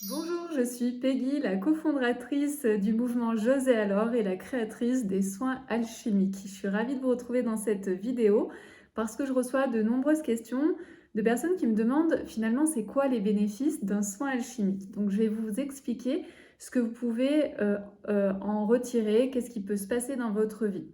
Bonjour, je suis Peggy, la cofondatrice du mouvement J'ose et alors et la créatrice des soins alchimiques. Je suis ravie de vous retrouver dans cette vidéo parce que je reçois de nombreuses questions de personnes qui me demandent finalement c'est quoi les bénéfices d'un soin alchimique. Donc je vais vous expliquer ce que vous pouvez en retirer, qu'est-ce qui peut se passer dans votre vie.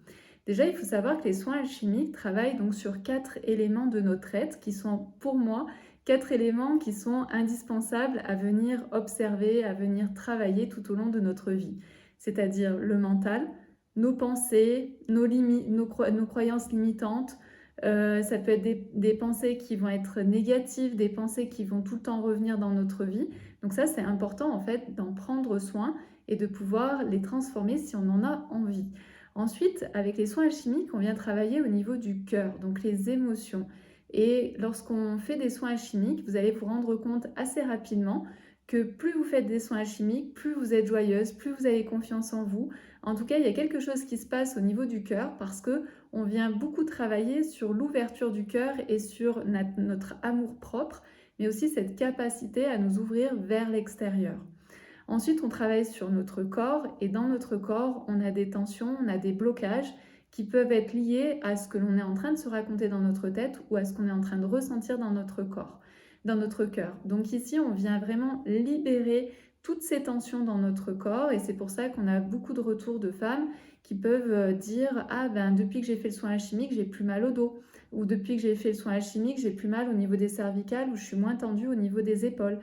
Déjà, il faut savoir que les soins alchimiques travaillent donc sur 4 éléments de notre être qui sont pour moi 4 éléments qui sont indispensables à venir observer, à venir travailler tout au long de notre vie. C'est-à-dire le mental, nos pensées, nos croyances limitantes. Ça peut être des pensées qui vont être négatives, des pensées qui vont tout le temps revenir dans notre vie. Donc ça, c'est important en fait d'en prendre soin et de pouvoir les transformer si on en a envie. Ensuite, avec les soins alchimiques, on vient travailler au niveau du cœur, donc les émotions. Et lorsqu'on fait des soins alchimiques, vous allez vous rendre compte assez rapidement que plus vous faites des soins alchimiques, plus vous êtes joyeuse, plus vous avez confiance en vous. En tout cas, il y a quelque chose qui se passe au niveau du cœur parce que on vient beaucoup travailler sur l'ouverture du cœur et sur notre amour-propre, mais aussi cette capacité à nous ouvrir vers l'extérieur. Ensuite, on travaille sur notre corps et dans notre corps, on a des tensions, on a des blocages qui peuvent être liés à ce que l'on est en train de se raconter dans notre tête ou à ce qu'on est en train de ressentir dans notre corps, dans notre cœur. Donc ici, on vient vraiment libérer toutes ces tensions dans notre corps et c'est pour ça qu'on a beaucoup de retours de femmes qui peuvent dire ah ben depuis que j'ai fait le soin alchimique, j'ai plus mal au dos ou depuis que j'ai fait le soin alchimique, j'ai plus mal au niveau des cervicales ou je suis moins tendue au niveau des épaules.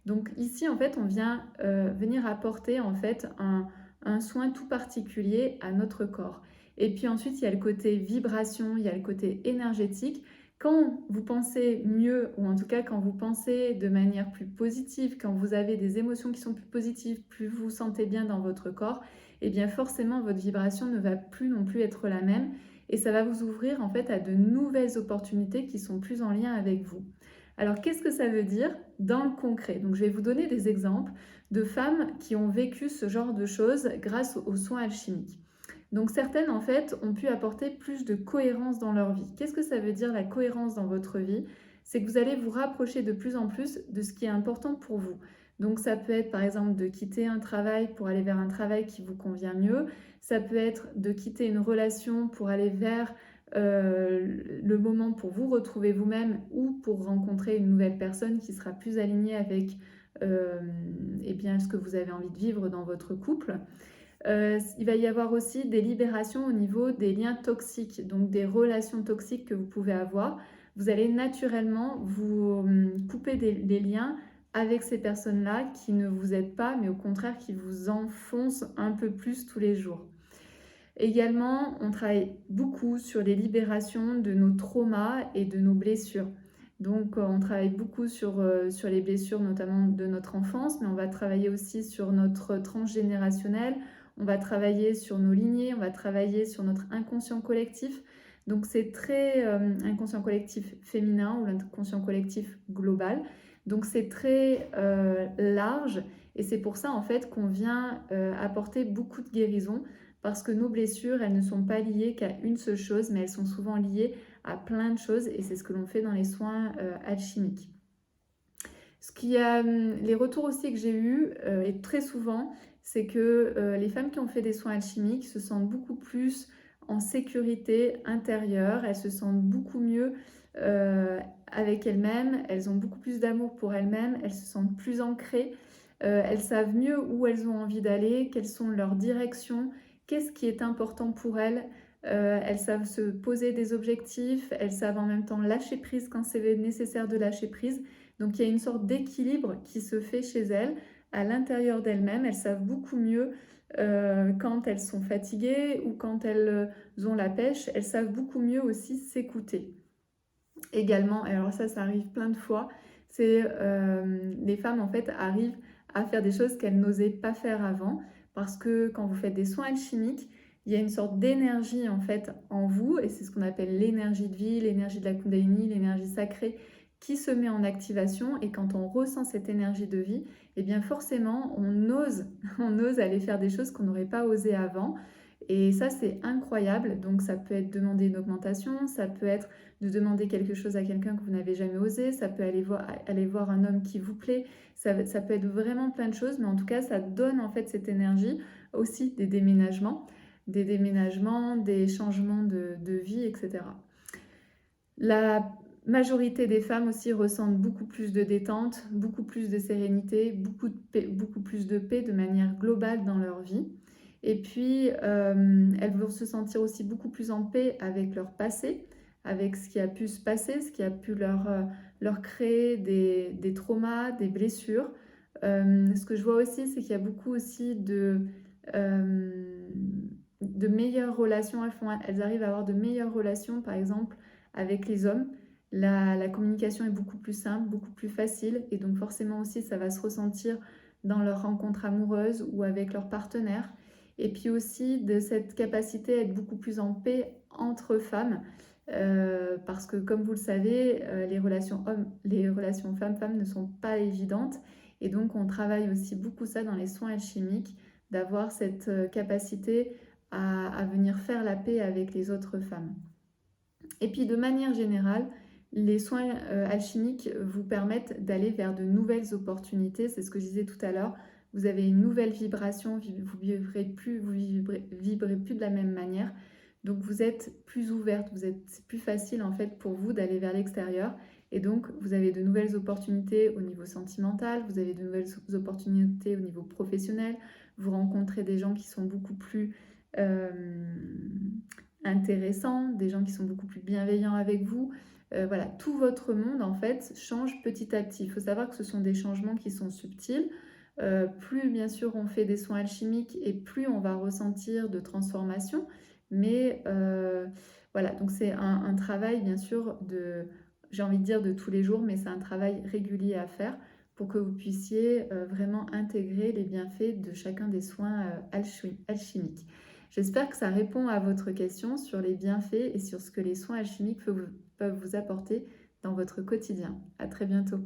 Donc ici, en fait, on vient venir apporter en fait un soin tout particulier à notre corps. Et puis ensuite, il y a le côté vibration, il y a le côté énergétique. Quand vous pensez mieux, ou en tout cas quand vous pensez de manière plus positive, quand vous avez des émotions qui sont plus positives, plus vous vous sentez bien dans votre corps, et bien forcément votre vibration ne va plus non plus être la même et ça va vous ouvrir en fait à de nouvelles opportunités qui sont plus en lien avec vous. Alors qu'est-ce que ça veut dire dans le concret? Donc je vais vous donner des exemples de femmes qui ont vécu ce genre de choses grâce aux soins alchimiques. Donc certaines en fait ont pu apporter plus de cohérence dans leur vie. Qu'est-ce que ça veut dire la cohérence dans votre vie? C'est que vous allez vous rapprocher de plus en plus de ce qui est important pour vous. Donc ça peut être par exemple de quitter un travail pour aller vers un travail qui vous convient mieux. Ça peut être de quitter une relation pour aller vers le moment pour vous retrouver vous-même ou pour rencontrer une nouvelle personne qui sera plus alignée avec eh bien, ce que vous avez envie de vivre dans votre couple. Il va y avoir aussi des libérations au niveau des liens toxiques, donc des relations toxiques que vous pouvez avoir. Vous allez naturellement vous couper des liens avec ces personnes-là qui ne vous aident pas, mais au contraire qui vous enfoncent un peu plus tous les jours. Également, on travaille beaucoup sur les libérations de nos traumas et de nos blessures. Donc, on travaille beaucoup sur les blessures, notamment de notre enfance, mais on va travailler aussi sur notre transgénérationnel, on va travailler sur nos lignées, on va travailler sur notre inconscient collectif. Donc, c'est très inconscient collectif féminin ou l'inconscient collectif global. Donc, c'est très large et c'est pour ça, en fait, qu'on vient apporter beaucoup de guérison parce que nos blessures, elles ne sont pas liées qu'à une seule chose, mais elles sont souvent liées à plein de choses et c'est ce que l'on fait dans les soins alchimiques. Les retours aussi que j'ai eus, et très souvent, c'est que les femmes qui ont fait des soins alchimiques se sentent beaucoup plus en sécurité intérieure, elles se sentent beaucoup mieux avec elles-mêmes, elles ont beaucoup plus d'amour pour elles-mêmes, elles se sentent plus ancrées, elles savent mieux où elles ont envie d'aller, quelles sont leurs directions, qu'est-ce qui est important pour elles. Elles savent se poser des objectifs, elles savent en même temps lâcher prise quand c'est nécessaire de lâcher prise. Donc il y a une sorte d'équilibre qui se fait chez elles, à l'intérieur d'elles-mêmes. Elles savent beaucoup mieux quand elles sont fatiguées ou quand elles ont la pêche. Elles savent beaucoup mieux aussi s'écouter. Également, alors ça arrive plein de fois, c'est les femmes en fait arrivent à faire des choses qu'elles n'osaient pas faire avant parce que quand vous faites des soins alchimiques, il y a une sorte d'énergie en fait en vous et c'est ce qu'on appelle l'énergie de vie, l'énergie de la Kundalini, l'énergie sacrée qui se met en activation et quand on ressent cette énergie de vie, eh bien forcément on ose aller faire des choses qu'on n'aurait pas osé avant Et ça, c'est incroyable. Donc, ça peut être demander une augmentation, ça peut être de demander quelque chose à quelqu'un que vous n'avez jamais osé, ça peut aller voir un homme qui vous plaît, ça peut être vraiment plein de choses, mais en tout cas, ça donne en fait cette énergie aussi des déménagements, des changements de vie, etc. La majorité des femmes aussi ressentent beaucoup plus de détente, beaucoup plus de sérénité, beaucoup plus de paix de manière globale dans leur vie. Et puis, elles vont se sentir aussi beaucoup plus en paix avec leur passé, avec ce qui a pu se passer, ce qui a pu leur créer des traumas, des blessures. Ce que je vois aussi, c'est qu'il y a beaucoup aussi euh, de meilleures relations. Elles arrivent à avoir de meilleures relations, par exemple, avec les hommes. La communication est beaucoup plus simple, beaucoup plus facile, et donc forcément aussi, ça va se ressentir dans leur rencontre amoureuse ou avec leur partenaire. Et puis aussi de cette capacité à être beaucoup plus en paix entre femmes, parce que comme vous le savez, les relations femmes-femmes ne sont pas évidentes, et donc on travaille aussi beaucoup ça dans les soins alchimiques, d'avoir cette capacité à venir faire la paix avec les autres femmes. Et puis de manière générale, les soins alchimiques vous permettent d'aller vers de nouvelles opportunités. C'est ce que je disais tout à l'heure. Vous avez une nouvelle vibration, vous vibrez plus de la même manière. Donc vous êtes plus ouverte, c'est plus facile en fait pour vous d'aller vers l'extérieur. Et donc vous avez de nouvelles opportunités au niveau sentimental, vous avez de nouvelles opportunités au niveau professionnel. Vous rencontrez des gens qui sont beaucoup plus intéressants, des gens qui sont beaucoup plus bienveillants avec vous. Voilà, tout votre monde en fait change petit à petit. Il faut savoir que ce sont des changements qui sont subtils. Plus bien sûr on fait des soins alchimiques et plus on va ressentir de transformation. Mais voilà, donc c'est un travail bien sûr j'ai envie de dire de tous les jours, mais c'est un travail régulier à faire pour que vous puissiez vraiment intégrer les bienfaits de chacun des soins alchimiques. J'espère que ça répond à votre question sur les bienfaits et sur ce que les soins alchimiques peuvent vous apporter dans votre quotidien. À très bientôt.